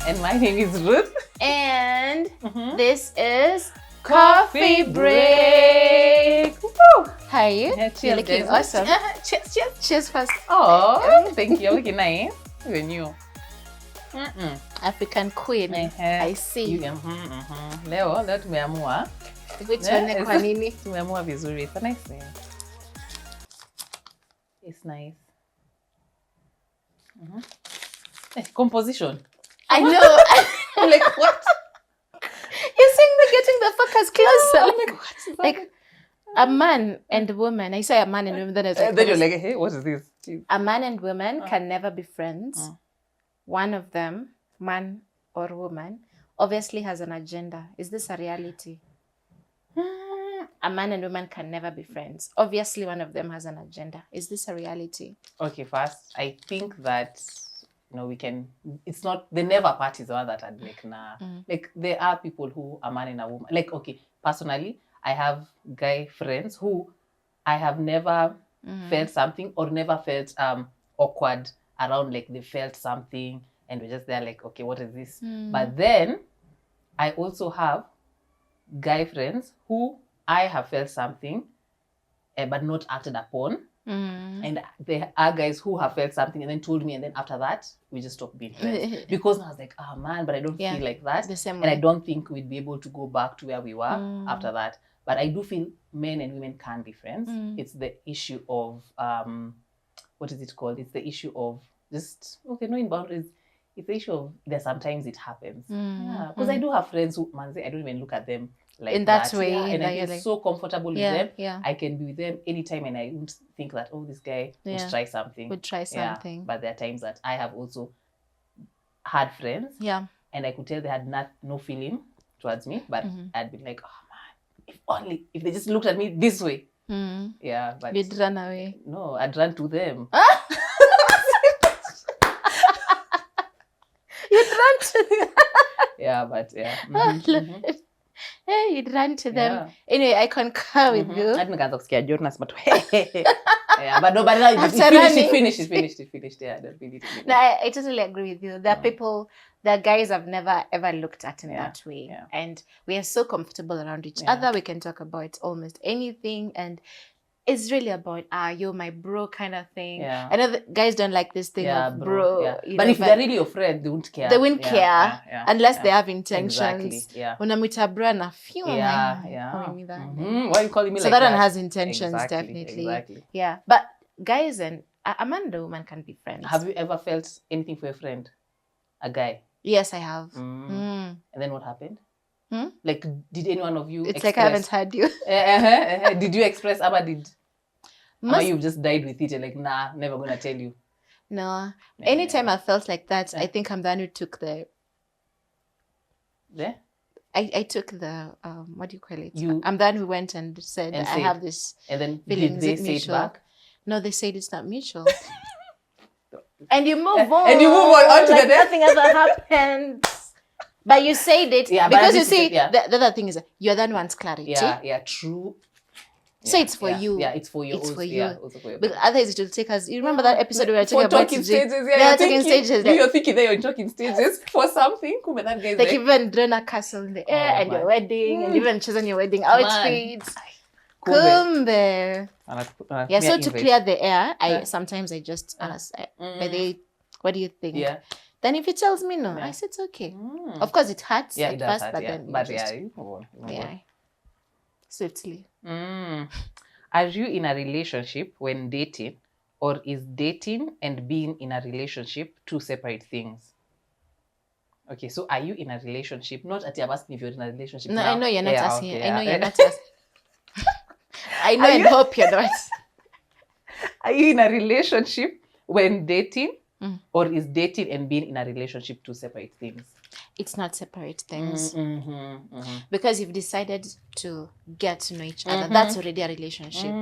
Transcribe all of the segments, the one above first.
And my name is Ruth. And this is Coffee Break. Woo! How are you? Yeah, You're looking awesome. Cheers. Cheers first. Oh, thank you. You're looking nice. Even you. African queen. I see. Leo tumeamua. Tuone kwa nini? Tumeamua vizuri. It's a nice thing. It's nice. Composition. I know. I'm like, what? You're saying they're getting the fuckers closer. I'm like, what is that? Like a man and a woman. I say a man and a woman, then it's like, then you're like, hey, what is this? Jeez. A man and woman can never be friends. One of them, man or woman, obviously has an agenda. Is this a reality? A man and woman can never be friends. Obviously, one of them has an agenda. Is this a reality? Okay, first, I think that we can, it's not, the never part is the one that I'd like, nah. Like, there are people who are man and a woman. Like, okay, personally, I have guy friends who I have never felt something or never felt awkward around, like they felt something and we're just there like, okay, what is this? But then I also have guy friends who I have felt something but not acted upon. And there are guys who have felt something and then told me, and then after that we just stopped being friends because I was like, oh man, but I don't feel like that, the same and way. I don't think we'd be able to go back to where we were after that. But I do feel men and women can be friends. It's the issue of what is it called? It's the issue of just knowing boundaries. It's the issue of that sometimes it happens. Because I do have friends who, man, I don't even look at them like in that way, and I feel like, so comfortable with them. Yeah. I can be with them anytime, and I won't think that, oh, this guy would try something. Would try something. But there are times that I have also had friends, and I could tell they had no feeling towards me, but I'd be like, oh man, if they just looked at me this way. Yeah, but you'd run away. No, I'd run to them. You'd run to them. Yeah, but yeah. Hey, you'd run to them. Anyway, I concur with you. I didn't get scared. Jonas, but yeah, but no, but now it finished. Yeah, that really. No, I totally agree with you. There are people, there are guys I've never ever looked at in that way, and we are so comfortable around each other. We can talk about almost anything, and it's really about you're my bro kind of thing. I know that guys don't like this thing of bro. But if they're really your friend, they won't care. They won't care unless they have intentions. Exactly. Unamwita bro na few. Calling me that. Why are you calling me so like that? So that one has intentions, definitely. Exactly. Yeah, but guys and a man and a woman can be friends. Have you ever felt anything for a friend? A guy? Yes, I have. And then what happened? Like, did any one of you It's like I haven't heard you. Did you express, Abba did? Or you've just died with it and like, nah, never gonna tell you? No. Anytime I felt like that, I think I'm the one who took the... Yeah? I took the, what do you call it? I'm the one who went and said, I have this and then feeling. Did they say it back? No, they said it's not mutual. And you move on. And you move on to like the next. nothing ever happened. But you said it. Because you see, the other thing is, you're the one who wants clarity. Yeah, true. So it's for you. Yeah, it's for you. It's also, for you. Also for you. But otherwise it will take us. You remember that episode we were talking about talking stages? Yeah, talking stages. You're thinking that you're in talking stages for something. Like even drawn a castle in the air and your wedding and even choosing your wedding outfits. Kumbe. Yeah, so to clear the air, sometimes I just ask, what do you think? Yeah. Then if he tells me no, I say it's okay. Of course it hurts at first, but then you move on. Swiftly. Are you in a relationship when dating, or is dating and being in a relationship two separate things? Okay, so are you in a relationship? Not at your asking if you're in a relationship. No, now. I know you're not asking. I know you're not asking. I know and hope you're not. Are you in a relationship when dating, or is dating and being in a relationship two separate things? It's not separate things. Because you've decided to get to know each other. That's already a relationship.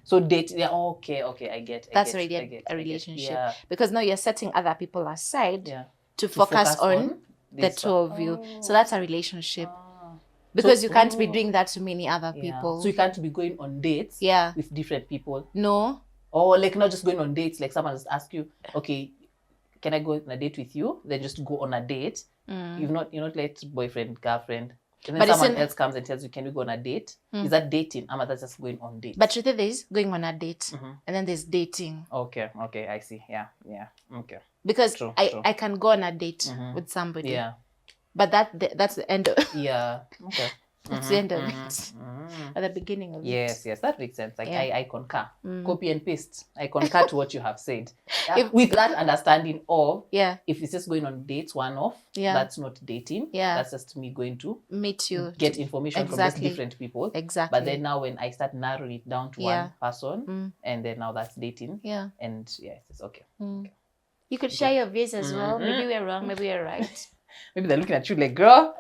So date, yeah, okay, I get. That's already a relationship. Because now you're setting other people aside to focus on the two of you. So that's a relationship. Because you can't be doing that to many other people. So you can't be going on dates with different people. No. Or like not just going on dates, like someone just ask you, okay, can I go on a date with you? Then just go on a date. You're not let boyfriend, girlfriend. And then someone else comes and tells you, can we go on a date? Is that dating? That's just going on dates. But truth is going on a date. And then there's dating. Okay, I see. Yeah. Okay. Because I can go on a date with somebody. Yeah. But that's the end of it. Yeah. Okay. That's the end of it. At the beginning of it. Yes, that makes sense. Like I concur. Copy and paste. I concur to what you have said. With that understanding of if it's just going on dates one-off, that's not dating. That's just me going to meet you, get information from just different people. Exactly. But then now when I start narrowing it down to one person, and then now that's dating. Yeah. And it's okay. You could share your views as well. Maybe we're wrong, maybe we're right. Maybe they're looking at you like, girl.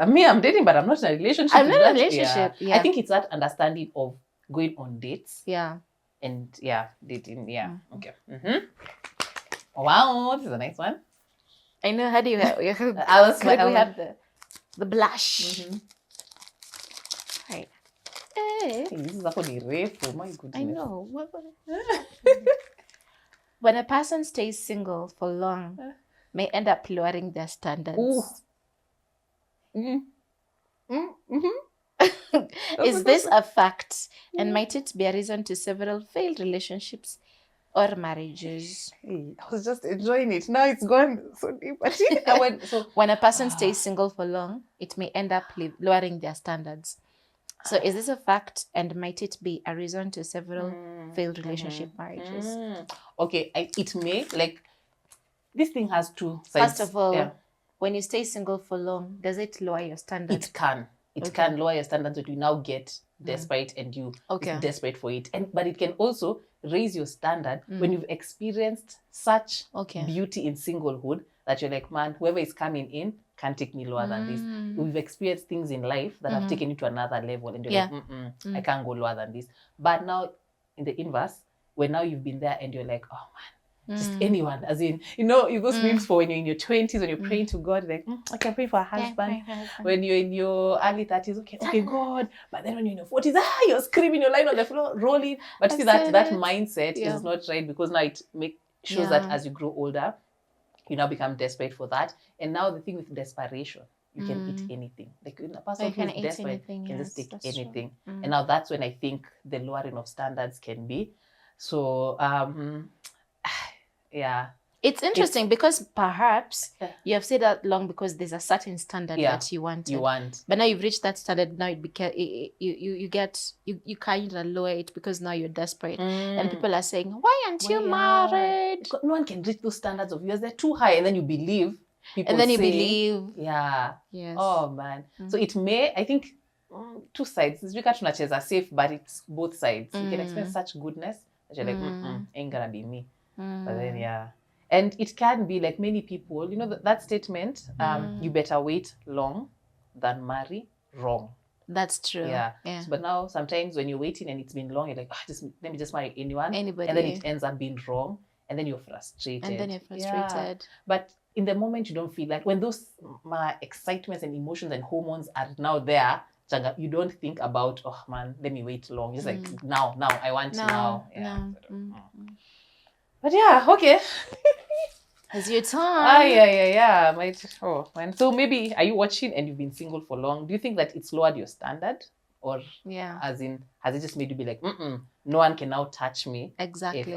Me, I'm dating, but I'm not in a relationship. I'm not in a relationship. Yeah. I think it's that understanding of going on dates. Yeah. And dating. Yeah. Okay. Wow, this is a nice one. I know. How do you have? We have the blush. Right. Hey, this is actually refu. My goodness. I know. When a person stays single for long, may end up lowering their standards. Is this a fact? And might it be a reason to several failed relationships or marriages? Hey, I was just enjoying it. Now it's gone so deep. When a person stays single for long, it may end up lowering their standards. So is this a fact? And might it be a reason to several failed relationship marriages? Okay, it may. Like, this thing has two sides. First of all, when you stay single for long, does it lower your standards? It can. It can lower your standards, but you now get desperate and you desperate for it. But it can also raise your standard when you've experienced such beauty in singlehood that you're like, man, whoever is coming in can't take me lower than this. We've experienced things in life that have taken you to another level and you're like, I can't go lower than this. But now in the inverse, when now you've been there and you're like, oh man, just anyone, as in, those memes for when you're in your 20s, when you're praying to God, like, I can pray for a husband. When you're in your early 30s, okay, God. But then when you're in your 40s, you're screaming, you're lying on the floor, rolling. But see, that mindset is not right, because now it shows that as you grow older, you now become desperate for that. And now the thing with desperation, you can eat anything. Like a person who is desperate can just take anything. And now that's when I think the lowering of standards can be. So, it's interesting because perhaps you have stayed that long because there's a certain standard that you want. But now you've reached that standard. Now you kind of lower it because now you're desperate, and people are saying, "Why aren't you married?" No one can reach those standards of yours. They're too high, and then you believe. Yeah. Yes. Oh man. So it may. I think two sides. It's tunacheza safe, but it's both sides. You can experience such goodness that you're like, ain't gonna be me. But then and it can be like many people, that statement, you better wait long than marry wrong. That's true. Yeah. So, but now sometimes when you're waiting and it's been long, you're like, let me just marry anybody. And then it ends up being wrong. And then you're frustrated. Yeah. But in the moment, you don't feel like, when those excitements and emotions and hormones are now there, you don't think about, oh man, let me wait long. Just like, now, I want now. Yeah. But okay. It's your time. Yeah. Man. So maybe, are you watching and you've been single for long? Do you think that it's lowered your standard? Or as in, has it just made you be like, no one can now touch me? Exactly.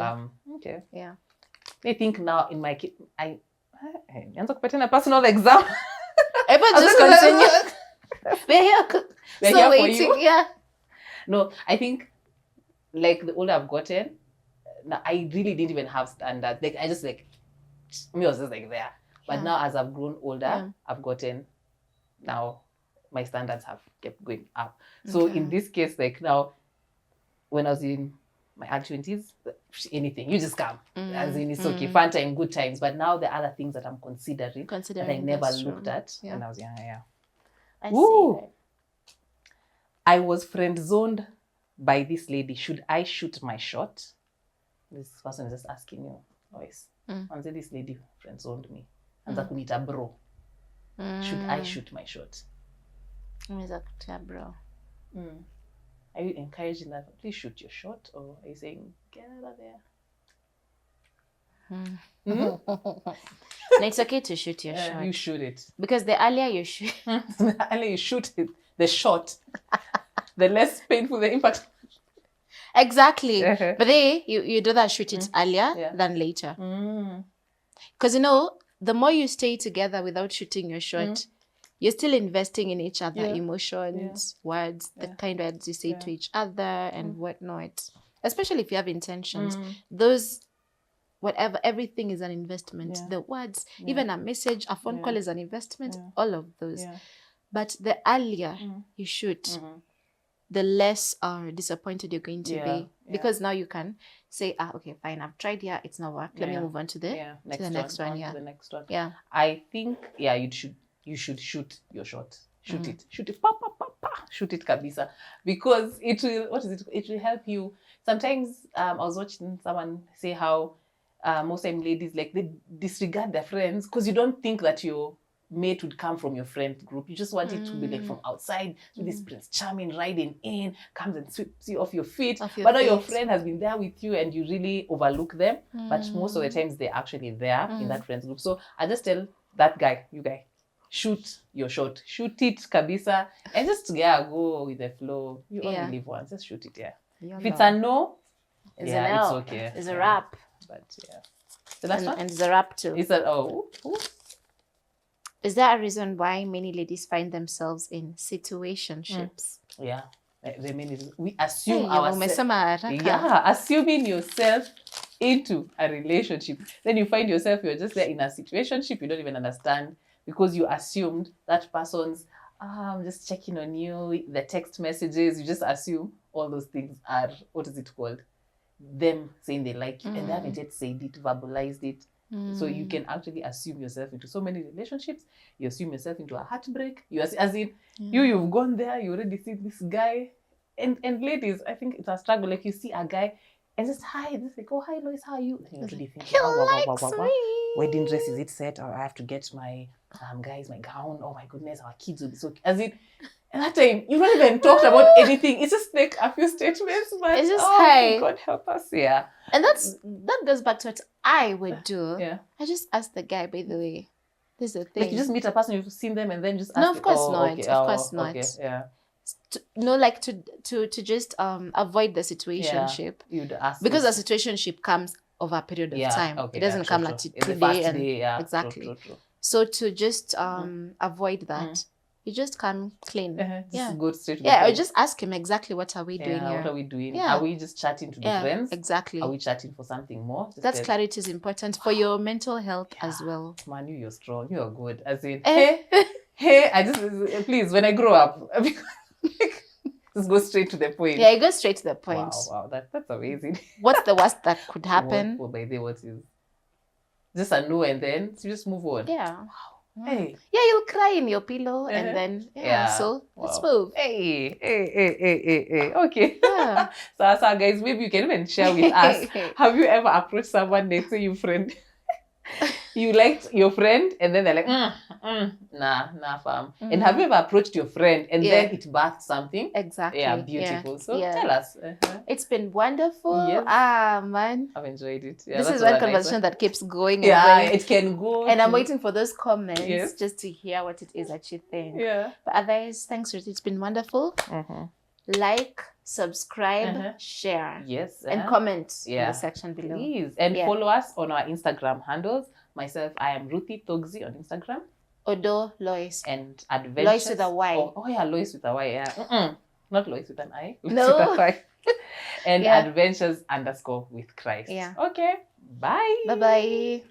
Okay. Yeah. I think now in my kid, I answer a personal exam. Just continue. We're here. We're here waiting. For you. Yeah. No, I think like the older I've gotten, I really didn't even have standards. Like I was just like there. But now as I've grown older, I've gotten, now my standards have kept going up. So in this case, like now, when I was in my early 20s, anything, you just come. As in, it's okay, fun time, good times. But now there are other things that I'm considering that I never looked at when I was young. I see that. I was friend zoned by this lady. Should I shoot my shot? This person is just asking you, voice. And say this lady friend-zoned me. And kunita bro. Should I shoot my shot? Bro. Are you encouraging that? Please shoot your shot, or are you saying get out of there? No, it's okay to shoot your shot. You shoot it because the earlier you shoot, the earlier you shoot it, the shot, the less painful the impact. Exactly. But then you do that shoot it earlier than later. Because the more you stay together without shooting your shot, you're still investing in each other, emotions, words, the kind of words you say to each other and whatnot. Especially if you have intentions. Those, whatever, everything is an investment. The words, even a message, a phone call is an investment, all of those. But the earlier you shoot, the less disappointed you're going to be. Because now you can say, okay, fine, I've tried here, it's not worked. Let me move on to the next one. To the next one. I think, you should shoot your shot. Shoot it. Shoot it. Pa, pa, pa, pa. Shoot it kabisa. Because it will, it will help you. Sometimes I was watching someone say how most time ladies, like, they disregard their friends because you don't think that your mate would come from your friend group. You just want it to be like from outside. So this Prince Charming riding in, comes and sweeps you off your feet. But now your friend has been there with you and you really overlook them. But most of the times they're actually there in that friends group. So I just tell that guy, you guy, shoot your shot. Shoot it, kabisa. And just go with the flow. You only live once. Just shoot it, If it's a no, it's a no. It's okay. It's a wrap. But the last one? And it's a wrap too. It's a Is there a reason why many ladies find themselves in situationships? Yeah. The mean we assume ourselves. Assuming yourself into a relationship. Then you find yourself, you're just there in a situationship you don't even understand because you assumed that person's I'm just checking on you, the text messages, you just assume all those things are, what is it called? Them saying they like you and they haven't yet said it, verbalized it. So you can actually assume yourself into so many relationships. You assume yourself into a heartbreak. You've gone there, you already see this guy. And ladies, I think it's a struggle. Like you see a guy and just hi, just like, oh hi Lois, how are you? And you already think, he likes me. Wedding dress, is it set? Or I have to get my guys, my gown. Oh my goodness, our kids will be so and that time, you don't even talked about anything. It's just like a few statements, but it's just hi. God help us, And that goes back to what I would do. I just ask the guy, by the way, this is the thing. Like you just meet a person, you've seen them, and then just ask. No, of course not. Okay. Of course not. Okay, to just avoid the situationship. You'd ask because the situationship comes over a period of time. Okay, it doesn't come like today. Exactly. True. So to just avoid that. You just come clean. Just go straight to the point. Or just ask him exactly what are we doing here. What are we doing? Are we just chatting to be friends? Exactly. Are we chatting for something more? That's clarity is important for your mental health as well. Man, you're strong. You're good. As in, hey, I just, please, when I grow up, just go straight to the point. Yeah, you go straight to the point. Wow, that's amazing. What's the worst that could happen? What is? Just a no and then you just move on. Yeah. Wow. Hey. Yeah, you'll cry in your pillow and then so let's move. Hey. Okay. Yeah. So guys, maybe you can even share with us. Have you ever approached someone, they say you friend? You liked your friend and then they're like, nah, fam. And have you ever approached your friend and then it birthed something? Exactly. Yeah, beautiful. So tell us. It's been wonderful. Yes. Man. I've enjoyed it. This is one conversation that keeps going. It can go. And I'm waiting for those comments just to hear what it is that you think. Yeah. But otherwise, thanks, Ruth. It's been wonderful. Like, subscribe, share. Yes. And comment in the section below. Please. And follow us on our Instagram handles. Myself, I am Ruthie Togzi on Instagram. Odo Lois. And Adventures. Lois with a Y. Oh yeah, Lois with a Y. Yeah. Not Lois with an I. Lois no. with a Y. And Adventures _ with Christ. Yeah. Okay. Bye. Bye-bye.